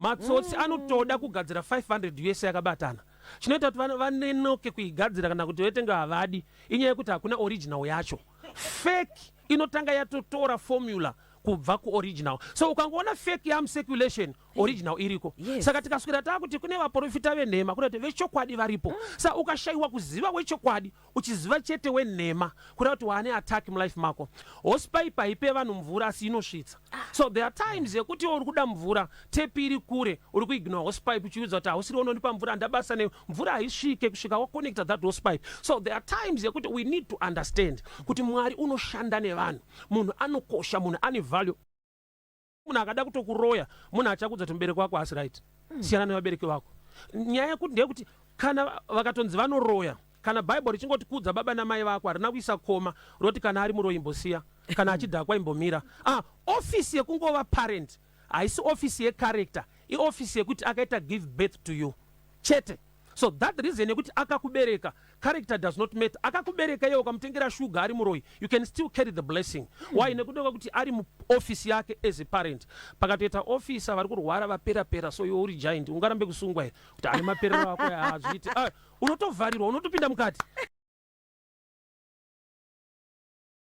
matsotsi anotoda kugadzira 500 US yakabatana. Chinoita kuti vanenoke kuigadzira kana kuti vetenga havadi inyaya yekuti hakuna original yacho. Fake inotanga yatotora formula kubva ku-original. So ukangoona fake circulation, original iriko. Saka tikaswera takuti kune vaprofita venhema kuti vechokwadi varipo. Sa ukashaiwa kuziva wechokwadi uchiziva chete wenhema kuda kuti wane attack mulife mako. Hosepipe haipe vanhu mvura asi inosvitsa. So there are times yekuti uri kuda mvura tepi iri kure uri kuignore hosepipe uchiudza kuti hausiri unondipa mvura ndabasa ne mvura haisvike kusvika waconnecta that hosepipe. So there are times yekuti we need to understand kuti Mwari unoshanda nevanhu. Munhu anokosha, munhu ane value. Munhu akada kutokuroya, munhu achakudza kuti mubereki wako asi right. Siyana nevabereki vako. Nyaya yekuti ndeyekuti kana vakatonzi vanoroya, kana Bible richingoti kudza baba namai vako harina kuisa koma roti kana ari muroyi imbosiya, kana achidhakwa imbomira. Office yekungova parent haisi office yecharacter, ioffice yekuti akaita give birth to you chete. So that reason yekuti akakubereka, character does not matter. Akakubereka yeye ukamutengera sugar ari muroyi, you can still carry the blessing. Why? Nekudoka kuti ari mu office yake as a parent. Pakatoita officer vari kurwara vapera so iwe uri giant ungarambe kusungwa here kuti ari maperero ako hazviti. Unotovharirwa, unotopinda mukati.